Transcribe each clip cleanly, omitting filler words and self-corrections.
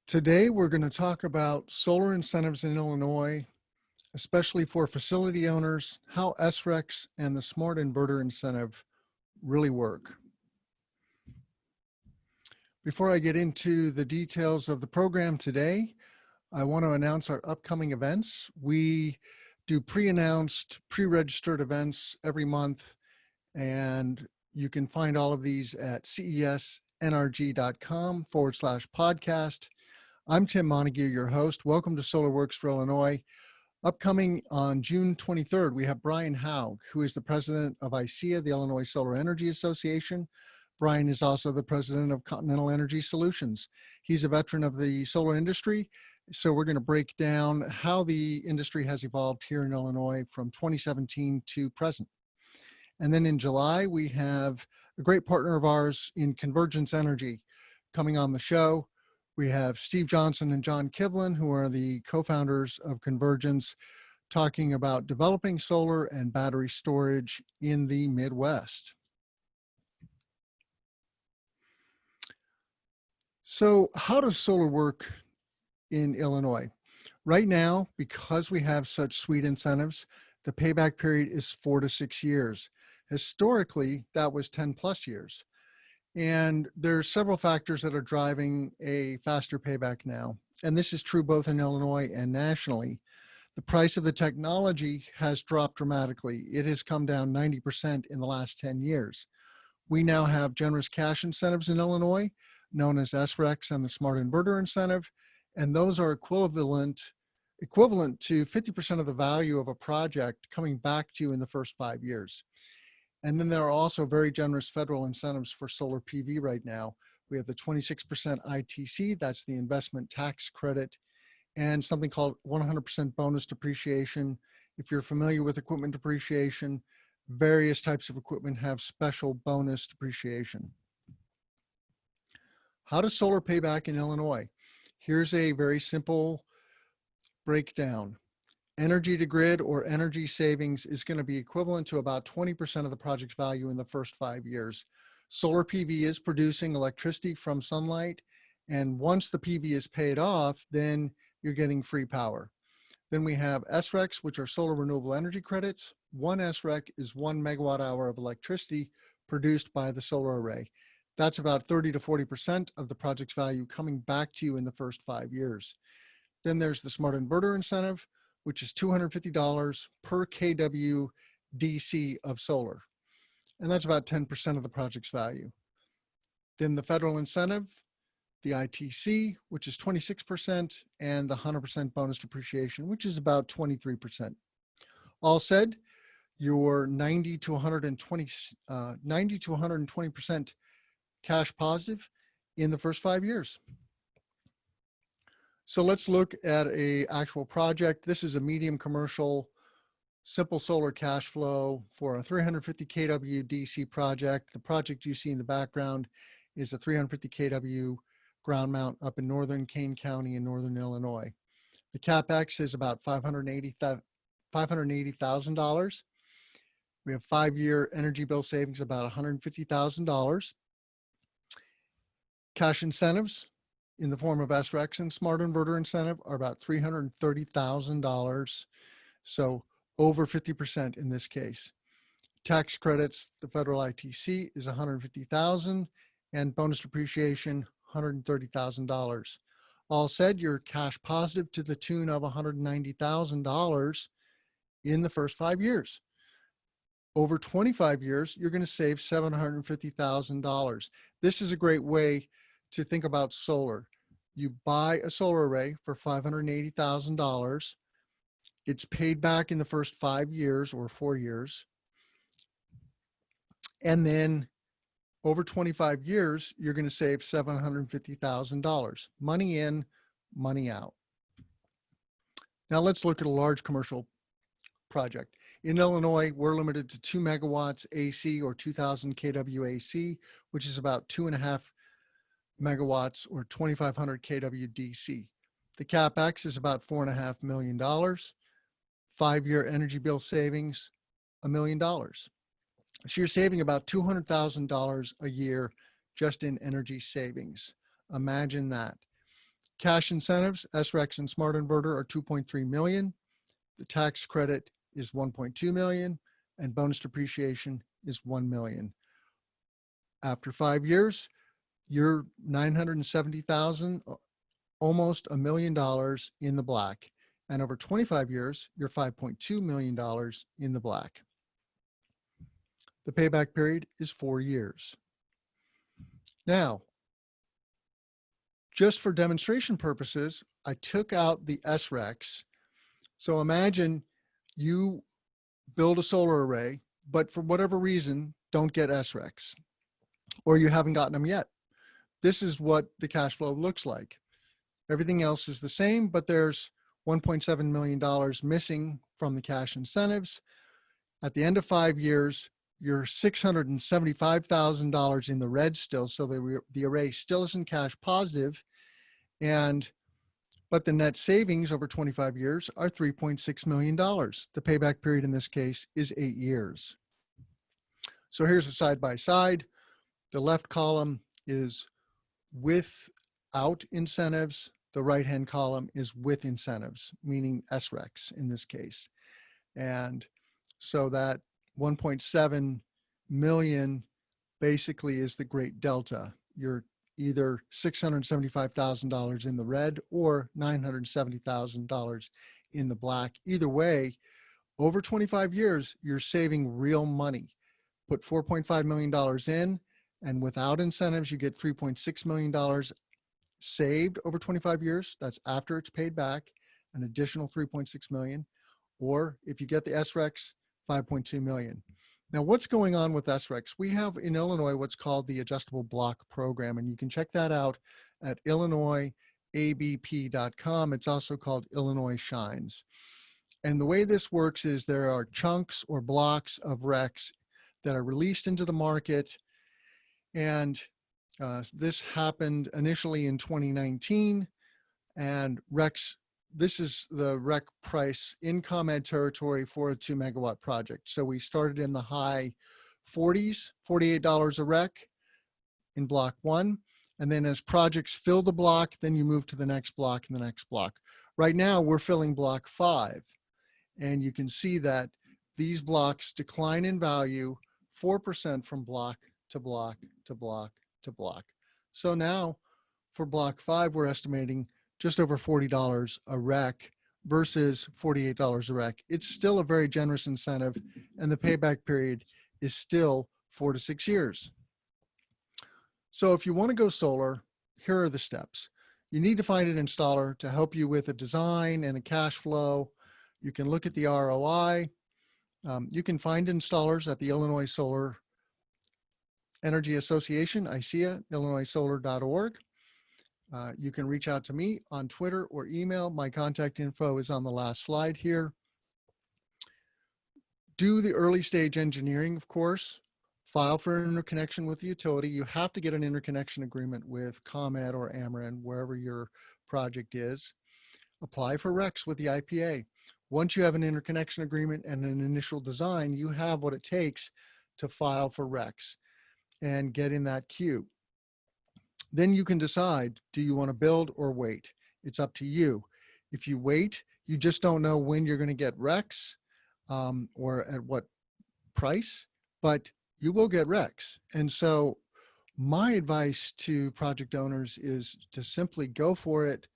Today, we're going to talk about solar incentives in Illinois, especially for facility owners, how SRECs and the smart inverter incentive really work. Before I get into the details of the program today, I want to announce our upcoming events. We do pre-announced, pre-registered events every month, and you can find all of these at cesnrg.com/podcast. I'm Tim Montague, your host. Welcome to SolarWorks for Illinois. Upcoming on June 23rd, we have Brian Haug, who is the president of ICEA, the Illinois Solar Energy Association. Brian is also the president of Continental Energy Solutions. He's a veteran of the solar industry, so we're going to break down how the industry has evolved here in Illinois from 2017 to present. And then in July, we have a great partner of ours in Convergence Energy coming on the show. We have Steve Johnson and John Kivlin, who are the co-founders of Convergence, talking about developing solar and battery storage in the Midwest. So how does solar work in Illinois? Right now, because we have such sweet incentives, the payback period is 4 to 6 years. Historically, that was 10 plus years. And there's several factors that are driving a faster payback now. And this is true both in Illinois and nationally. The price of the technology has dropped dramatically. It has come down 90% in the last 10 years. We now have generous cash incentives in Illinois, known as SRECs and the Smart Inverter Incentive. And those are equivalent to 50% of the value of a project coming back to you in the first 5 years. And then there are also very generous federal incentives for solar PV right now. We have the 26% ITC, that's the investment tax credit, and something called 100% bonus depreciation. If you're familiar with equipment depreciation, various types of equipment have special bonus depreciation. How does solar pay back in Illinois? Here's a very simple breakdown. Energy to grid or energy savings is going to be equivalent to about 20% of the project's value in the first 5 years. Solar PV is producing electricity from sunlight, and once the PV is paid off, then you're getting free power. Then we have SRECs, which are solar renewable energy credits. One SREC is 1 megawatt hour of electricity produced by the solar array. That's about 30 to 40% of the project's value coming back to you in the first 5 years. Then there's the Smart Inverter Incentive, which is $250 per kW DC of solar. And that's about 10% of the project's value. Then the federal incentive, the ITC, which is 26%, and the 100% bonus depreciation, which is about 23%. All said, you're 90 to 120% cash positive in the first 5 years. So let's look at an actual project. This is a medium commercial, simple solar cash flow for a 350 kW DC project. The project you see in the background is a 350 kW ground mount up in northern Kane County in northern Illinois. The CapEx is about $580,000. We have 5-year energy bill savings about $150,000. Cash incentives in the form of SRECs and Smart Inverter Incentive are about $330,000. So over 50% in this case. Tax credits, the federal ITC is $150,000 and bonus depreciation, $130,000. All said, you're cash positive to the tune of $190,000 in the first 5 years. Over 25 years, you're going to save $750,000. This is a great way to think about solar. You buy a solar array for $580,000. It's paid back in the first 5 years or 4 years. And then over 25 years, you're going to save $750,000. Money in, money out. Now let's look at a large commercial project. In Illinois, we're limited to 2 megawatts AC or 2,000 kW AC, which is about 2.5 megawatts or 2,500 kW DC. The CapEx is about $4.5 million. 5-year energy bill savings, $1 million. So you're saving about $200,000 a year just in energy savings. Imagine that. Cash incentives, SRECs and smart inverter are 2.3 million. The tax credit is 1.2 million, and bonus depreciation is 1 million. After 5 years, you're 970,000, almost $1 million in the black. And over 25 years, you're $5.2 million in the black. The payback period is 4 years. Now, just for demonstration purposes, I took out the SRECs. So imagine you build a solar array, but for whatever reason, don't get SRECs, or you haven't gotten them yet. This is what the cash flow looks like. Everything else is the same, but there's $1.7 million missing from the cash incentives. At the end of 5 years, you're $675,000 in the red still, so the array still isn't cash positive, but the net savings over 25 years are $3.6 million. The payback period in this case is 8 years. So here's a side by side. The left column is without incentives. The right-hand column is with incentives, meaning SRECs in this case. And so that 1.7 million basically is the great delta. You're either $675,000 in the red or $970,000 in the black. Either way, over 25 years, you're saving real money. Put $4.5 million in, and without incentives, you get $3.6 million saved over 25 years. That's after it's paid back, an additional 3.6 million. Or if you get the SRECs, 5.2 million. Now, what's going on with SRECs? We have in Illinois what's called the Adjustable Block Program, and you can check that out at illinoisabp.com. It's also called Illinois Shines. And the way this works is there are chunks or blocks of RECs that are released into the market. And this happened initially in 2019. And RECs, this is the REC price in ComEd territory for a 2 megawatt project. So we started in the high 40s, $48 a REC in block 1. And then as projects fill the block, then you move to the next block and the next block. Right now, we're filling block 5. And you can see that these blocks decline in value 4% from block to block to block to block. So now for block 5, we're estimating just over $40 a REC versus $48 a REC. It's still a very generous incentive, and the payback period is still 4 to 6 years. So if you want to go solar, here are the steps. You need to find an installer to help you with a design and a cash flow. You can look at the ROI. You can find installers at the Illinois Solar Energy Association, ISEA, illinoissolar.org. You can reach out to me on Twitter or email. My contact info is on the last slide here. Do the early stage engineering, of course. File for an interconnection with the utility. You have to get an interconnection agreement with ComEd or Ameren, wherever your project is. Apply for RECs with the IPA. Once you have an interconnection agreement and an initial design, you have what it takes to file for RECs and get in that queue. Then you can decide, do you want to build or wait? It's up to you. If you wait, you just don't know when you're going to get RECs or at what price, but you will get RECs. And so my advice to project owners is to simply go for it,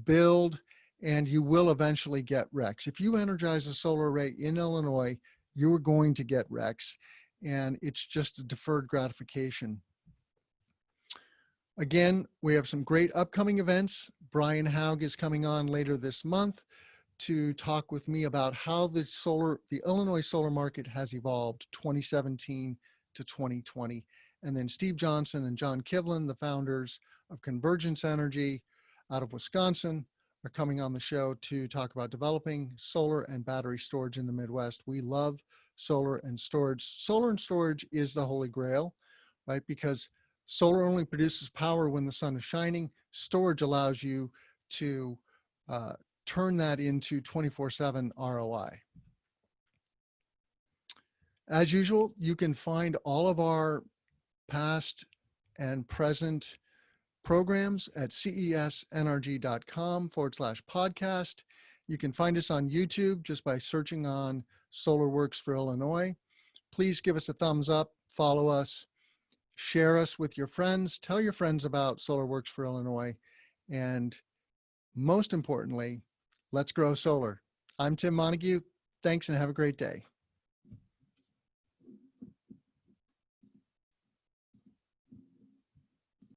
build, and you will eventually get RECs. If you energize a solar array in Illinois, you are going to get RECs, and it's just a deferred gratification. Again, we have some great upcoming events. Brian Haug is coming on later this month to talk with me about how the Illinois solar market has evolved 2017 to 2020. And then Steve Johnson and John Kivlin, the founders of Convergence Energy out of Wisconsin, are coming on the show to talk about developing solar and battery storage in the Midwest. We love solar and storage. Solar and storage is the holy grail, right? Because solar only produces power when the sun is shining. Storage allows you to turn that into 24/7 ROI. As usual, you can find all of our past and present programs at cesnrg.com/podcast. You can find us on YouTube just by searching on SolarWorks for Illinois. Please give us a thumbs up, follow us, share us with your friends, tell your friends about SolarWorks for Illinois, and most importantly, let's grow solar. I'm Tim Montague. Thanks and have a great day.